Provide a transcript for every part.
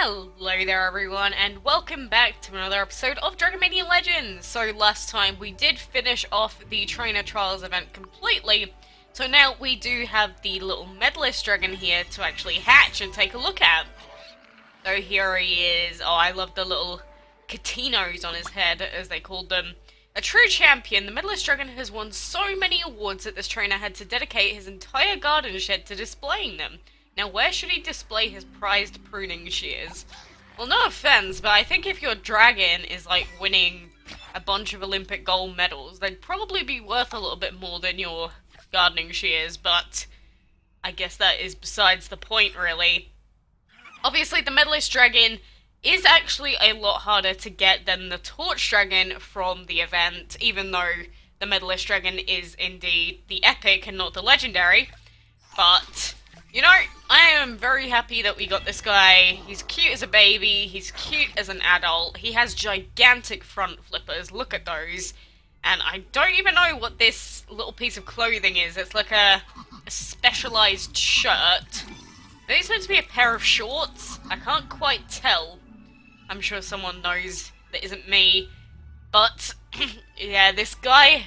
Hello there everyone, and welcome back to another episode of Dragon Mania Legends! So last time we did finish off the Trainer Trials event completely, so now we do have the little Medalist dragon here to actually hatch and take a look at. So here he is. Oh, I love the little catinos on his head, as they called them. A true champion, the Medalist dragon has won so many awards that this trainer had to dedicate his entire garden shed to displaying them. Now, where should he display his prized pruning shears? Well, no offense, but I think if your dragon is, like, winning a bunch of Olympic gold medals, they'd probably be worth a little bit more than your gardening shears, but I guess that is besides the point, really. Obviously, the Medalist dragon is actually a lot harder to get than the Torch dragon from the event, even though the Medalist dragon is indeed the epic and not the legendary, but you know, I am very happy that we got this guy. He's cute as a baby, he's cute as an adult, he has gigantic front flippers, look at those. And I don't even know what this little piece of clothing is. It's like a specialized shirt. Are these meant to be a pair of shorts? I can't quite tell. I'm sure someone knows that isn't me. But, yeah, this guy,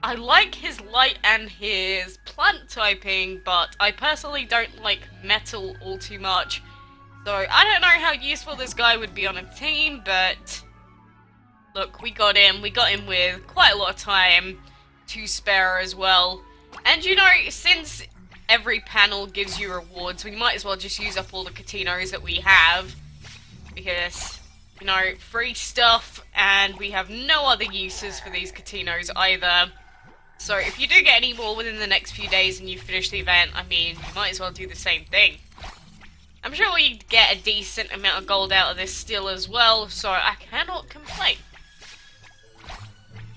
I like his light and his plant typing, but I personally don't like metal all too much. So I don't know how useful this guy would be on a team, but look, we got him with quite a lot of time to spare as well. And you know, since every panel gives you rewards, we might as well just use up all the catinos that we have, because, you know, free stuff, and we have no other uses for these catinos either. So if you do get any more within the next few days and you finish the event, I mean, you might as well do the same thing. I'm sure we get a decent amount of gold out of this still as well, so I cannot complain.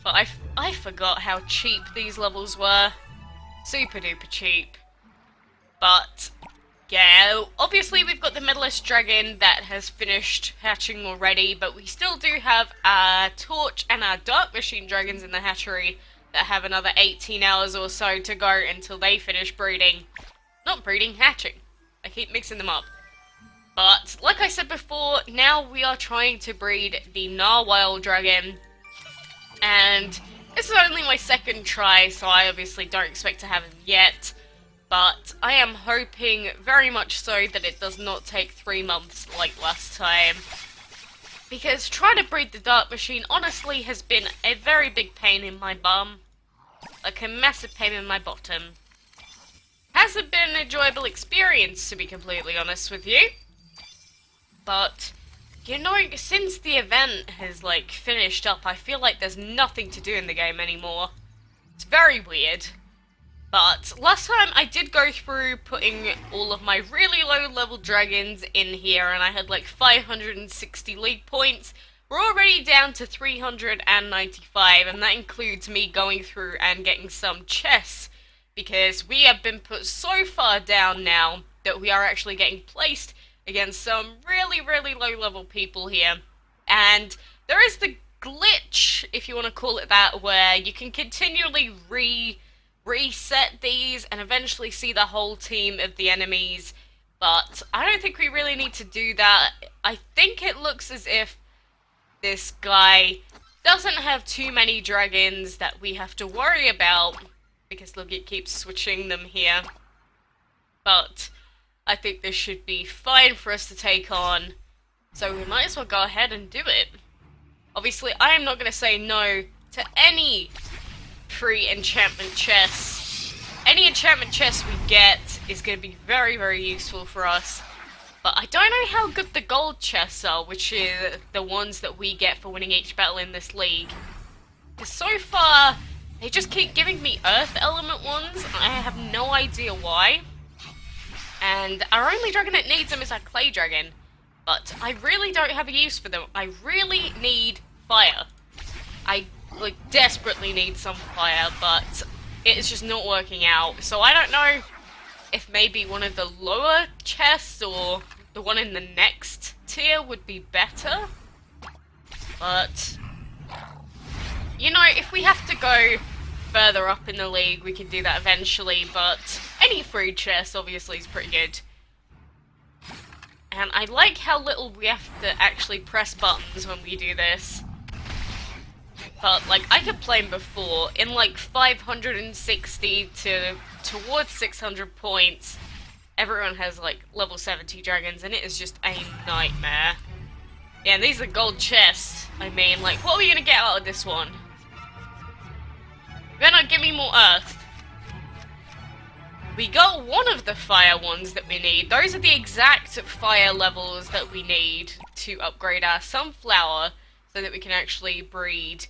But I forgot how cheap these levels were. Super duper cheap. But yeah, obviously we've got the Medalist dragon that has finished hatching already, but we still do have our Torch and our Dark Machine dragons in the hatchery that have another 18 hours or so to go until they finish breeding. Not breeding, hatching. I keep mixing them up. But, like I said before, now we are trying to breed the Narwhal dragon. And this is only my second try, so I obviously don't expect to have him yet. But I am hoping very much so that it does not take 3 months like last time. Because trying to breed the Dark Machine honestly has been a very big pain in my bum. Like a massive pain in my bottom. Hasn't been an enjoyable experience, to be completely honest with you. But, you know, since the event has, like, finished up, I feel like there's nothing to do in the game anymore. It's very weird. But last time I did go through putting all of my really low level dragons in here, and I had like 560 league points. We're already down to 395, and that includes me going through and getting some chests, because we have been put so far down now that we are actually getting placed against some really, really low level people here. And there is the glitch, if you want to call it that, where you can continually reset these and eventually see the whole team of the enemies, but I don't think we really need to do that. I think it looks as if this guy doesn't have too many dragons that we have to worry about, because look, it keeps switching them here. But I think this should be fine for us to take on, so we might as well go ahead and do it. Obviously, I am not going to say no to any free enchantment chests. Any enchantment chest we get is going to be very, very useful for us. But I don't know how good the gold chests are, which is the ones that we get for winning each battle in this league. Because so far, they just keep giving me earth element ones. I have no idea why. And our only dragon that needs them is our clay dragon. But I really don't have a use for them. I really need fire. I like desperately need some fire, but it's just not working out. So I don't know if maybe one of the lower chests or the one in the next tier would be better. But, you know, if we have to go further up in the league, we can do that eventually, but any free chest obviously is pretty good. And I like how little we have to actually press buttons when we do this. But, like, I could play him before in, like, 560 to towards 600 points. Everyone has, like, level 70 dragons, and it is just a nightmare. Yeah, and these are gold chests. I mean, like, what are we gonna get out of this one? You better not give me more earth. We got one of the fire ones that we need. Those are the exact fire levels that we need to upgrade our sunflower so that we can actually breed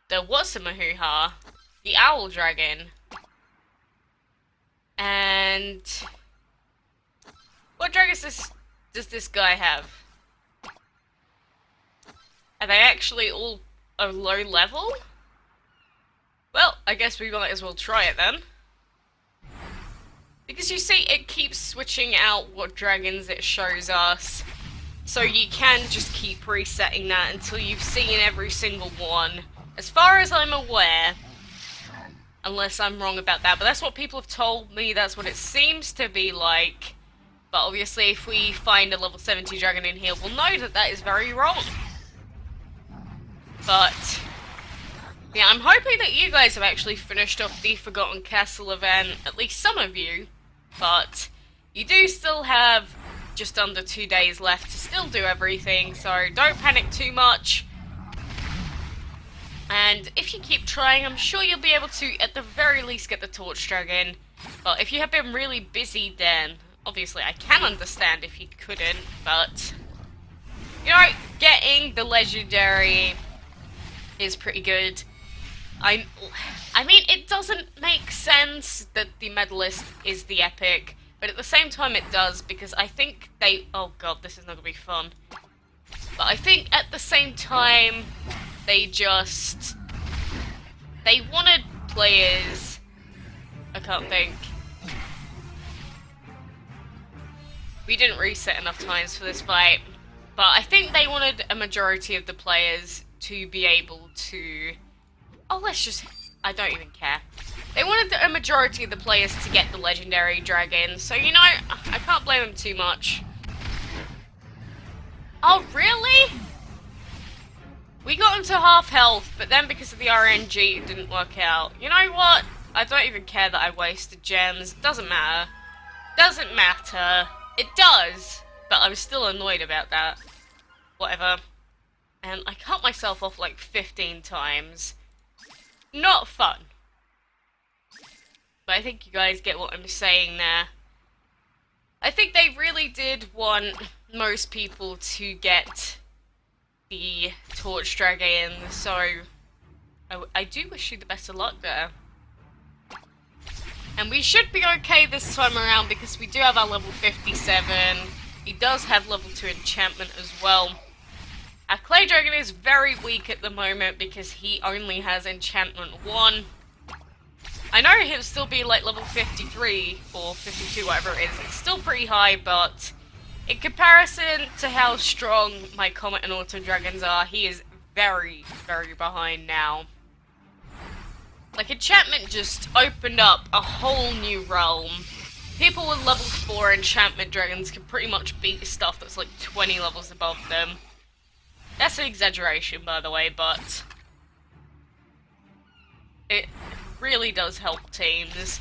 the what's-a-mahoo-ha, the owl dragon. And what dragons does this guy have? Are they actually all a low level? Well, I guess we might as well try it then. Because you see, it keeps switching out what dragons it shows us. So you can just keep resetting that until you've seen every single one. As far as I'm aware. Unless I'm wrong about that. But that's what people have told me, that's what it seems to be like. But obviously if we find a level 70 dragon in here, we'll know that that is very wrong. But yeah, I'm hoping that you guys have actually finished off the Forgotten Castle event, at least some of you. But you do still have just under 2 days left to still do everything, so don't panic too much. And if you keep trying, I'm sure you'll be able to, at the very least, get the Torch Dragon. But if you have been really busy, then obviously I can understand if you couldn't, but you know, getting the Legendary is pretty good. I mean, it doesn't make sense that the Medalist is the epic, but at the same time it does, because I think they... Oh god, this is not gonna be fun. But I think at the same time, they wanted players... I can't think. We didn't reset enough times for this fight, but I think they wanted a majority of the players to be able to... Oh, let's just... I don't even care. They wanted a majority of the players to get the Legendary Dragon, so, you know, I can't blame them too much. Oh, really? We got into half health, but then because of the RNG, it didn't work out. You know what? I don't even care that I wasted gems. Doesn't matter. Doesn't matter. It does, but I'm still annoyed about that. Whatever. And I cut myself off like 15 times. Not fun. But I think you guys get what I'm saying there. I think they really did want most people to get the Torch Dragon, so I do wish you the best of luck there. And we should be okay this time around because we do have our level 57. He does have level 2 enchantment as well. Our Clay Dragon is very weak at the moment because he only has Enchantment 1. I know he'll still be like level 53 or 52, whatever it is. It's still pretty high, but in comparison to how strong my Comet and Autumn Dragons are, he is very, very behind now. Like, Enchantment just opened up a whole new realm. People with level 4 Enchantment Dragons can pretty much beat stuff that's like 20 levels above them. That's an exaggeration, by the way, but it really does help teams.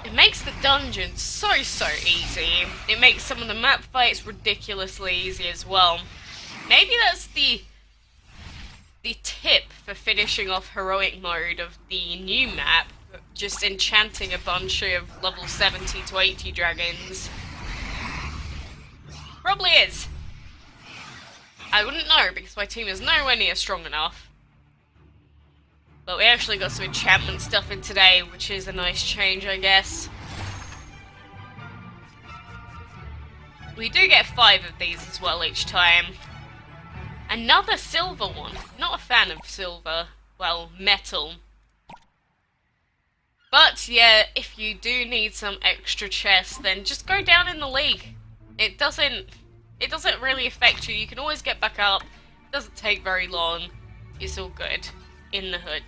It makes the dungeons so easy. It makes some of the map fights ridiculously easy as well. Maybe that's the tip for finishing off heroic mode of the new map, just enchanting a bunch of level 70 to 80 dragons. Probably is. I wouldn't know, because my team is nowhere near strong enough. But we actually got some enchantment stuff in today, which is a nice change, I guess. We do get 5 of these as well each time. Another silver one. Not a fan of silver. Well, metal. But yeah, if you do need some extra chests, then just go down in the league. It doesn't really affect you. You can always get back up. It doesn't take very long. It's all good in the hood.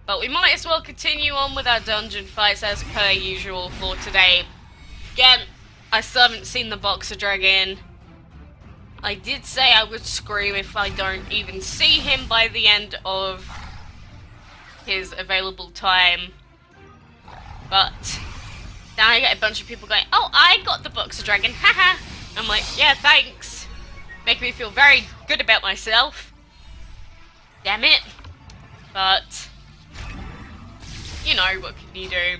But we might as well continue on with our dungeon fights as per usual for today. Again, I still haven't seen the Boxer Dragon. I did say I would scream if I don't even see him by the end of his available time. But now I get a bunch of people going, oh, I got the Boxer Dragon, haha. I'm like, yeah, thanks. Make me feel very good about myself. Damn it. But, you know, what can you do?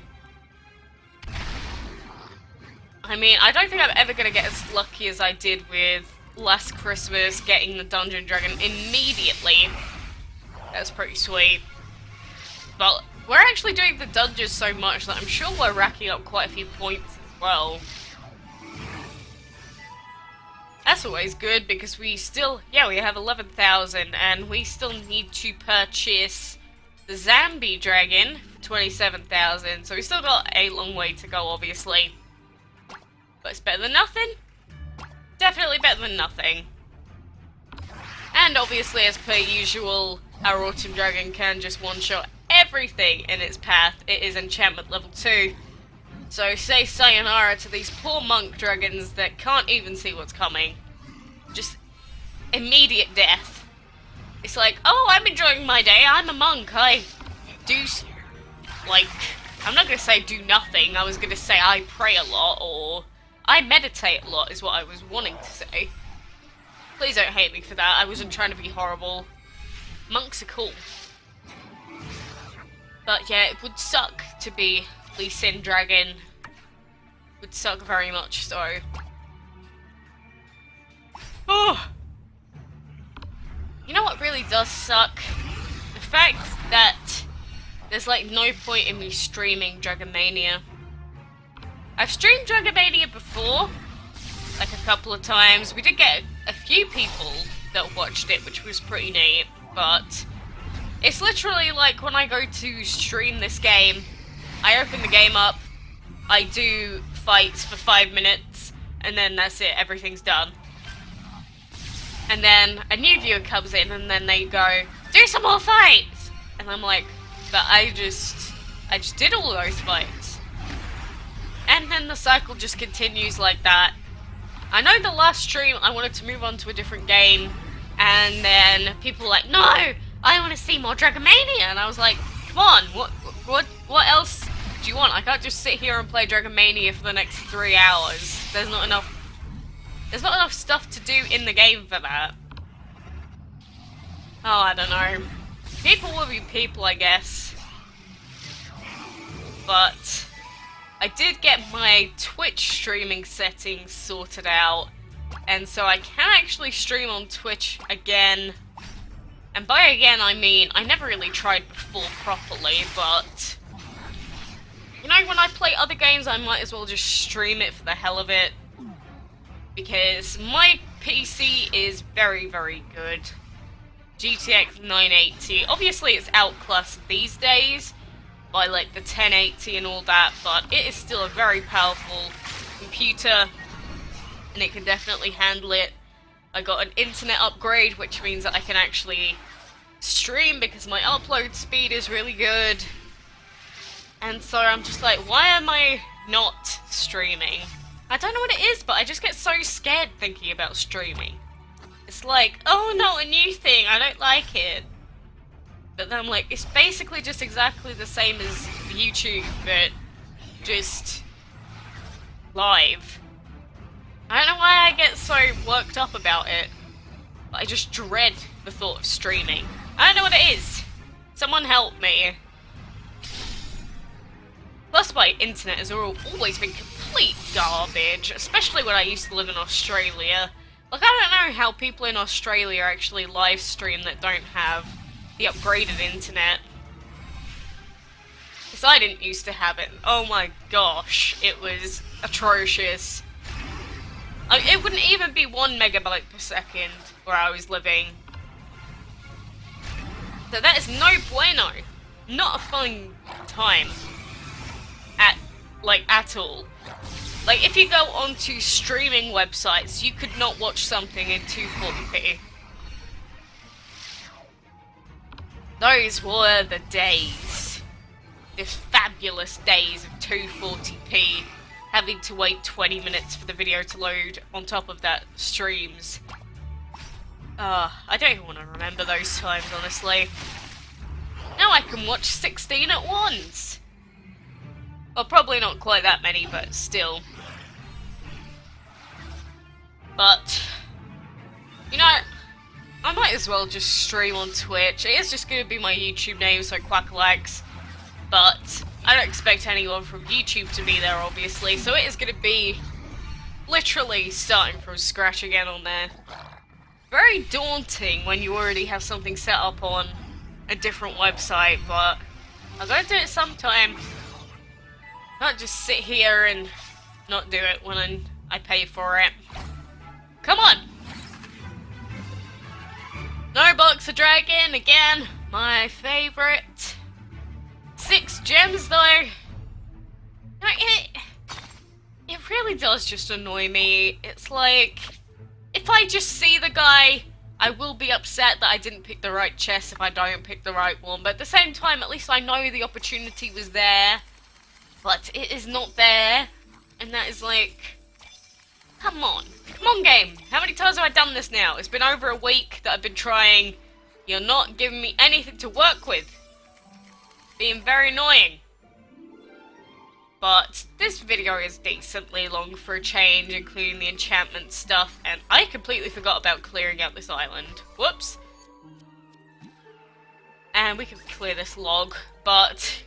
I mean, I don't think I'm ever going to get as lucky as I did with last Christmas, getting the Dungeon Dragon immediately. That's pretty sweet. But we're actually doing the dungeons so much that I'm sure we're racking up quite a few points as well. That's always good, because we still, yeah, we have 11,000, and we still need to purchase the Zombie Dragon for 27,000, so we still got a long way to go, obviously. But it's better than nothing. Definitely better than nothing. And obviously, as per usual, our Autumn Dragon can just one-shot everything in its path. It is Enchantment level 2. So say sayonara to these poor monk dragons that can't even see what's coming. Just immediate death. It's like, oh, I'm enjoying my day, I'm a monk, I do, like, I'm not going to say do nothing, I was going to say I pray a lot, or I meditate a lot is what I was wanting to say. Please don't hate me for that, I wasn't trying to be horrible. Monks are cool. But yeah, it would suck to be Lee Sin Dragon. Would suck very much so. Oh! You know what really does suck? The fact that there's like no point in me streaming Dragon Mania. I've streamed Dragon Mania before, like a couple of times. We did get a few people that watched it, which was pretty neat, but it's literally like when I go to stream this game, I open the game up, I do fights for 5 minutes, and then that's it, everything's done. And then a new viewer comes in, and then they go, do some more fights! And I'm like, but I just did all those fights. And then the cycle just continues like that. I know the last stream I wanted to move on to a different game, and then people were like, no! I want to see more Dragon Mania! And I was like, come on, what else do you want? I can't just sit here and play Dragon Mania for the next 3 hours. There's not enough stuff to do in the game for that. Oh, I don't know. People will be people, I guess. But I did get my Twitch streaming settings sorted out, and so I can actually stream on Twitch again. And by again, I mean, I never really tried before properly, but you know, when I play other games, I might as well just stream it for the hell of it. Because my PC is very, very good. GTX 980. Obviously, it's outclassed these days by like the 1080 and all that, but it is still a very powerful computer, and it can definitely handle it. I got an internet upgrade, which means that I can actually stream because my upload speed is really good. And so I'm just like, why am I not streaming? I don't know what it is, but I just get so scared thinking about streaming. It's like, oh no, a new thing, I don't like it. But then I'm like, it's basically just exactly the same as YouTube, but just live. I don't know why I get so worked up about it, but I just dread the thought of streaming. I don't know what it is. Someone help me. Plus, my internet has always been complete garbage, especially when I used to live in Australia. Like, I don't know how people in Australia actually live stream that don't have the upgraded internet. Because I didn't used to have it. Oh my gosh, it was atrocious. It wouldn't even be 1 megabyte per second where I was living. So that is no bueno. Not a fun time. At all. Like, if you go onto streaming websites, you could not watch something in 240p. Those were the days. The fabulous days of 240p. having to wait 20 minutes for the video to load on top of that streams. I don't even want to remember those times, honestly. Now I can watch 16 at once! Well, probably not quite that many, but still. But, you know, I might as well just stream on Twitch. It is just going to be my YouTube name, so Quackalax. But I don't expect anyone from YouTube to be there, obviously, so it is going to be literally starting from scratch again on there. Very daunting when you already have something set up on a different website, but I'm going to do it sometime. Not just sit here and not do it when I pay for it. Come on! No Box of Dragon, again, my favourite. 6 gems though. No, it really does just annoy me. It's like, if I just see the guy, I will be upset that I didn't pick the right chest if I don't pick the right one, but at the same time, at least I know the opportunity was there, but it is not there, and that is like, come on game, how many times have I done this now? It's been over a week that I've been trying, you're not giving me anything to work with, being very annoying. But this video is decently long for a change, including the enchantment stuff, and I completely forgot about clearing out this island. Whoops. And we can clear this log, but,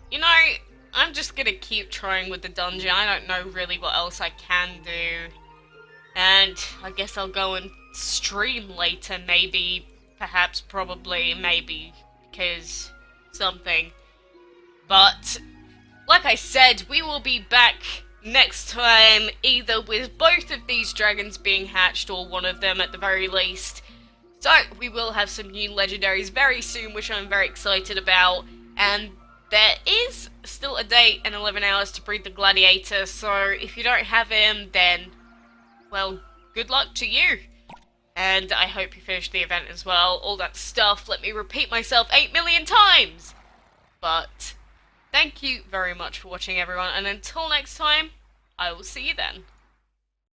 you know, I'm just gonna keep trying with the dungeon. I don't know really what else I can do. And I guess I'll go and stream later, maybe, perhaps, probably, maybe, because something. But like I said, we will be back next time, either with both of these dragons being hatched, or one of them at the very least. So, we will have some new legendaries very soon, which I'm very excited about. And there is still a date and 11 hours to breed the gladiator, so if you don't have him, then, well, good luck to you. And I hope you finish the event as well. All that stuff, let me repeat myself 8 million times! But thank you very much for watching, everyone, and until next time, I will see you then.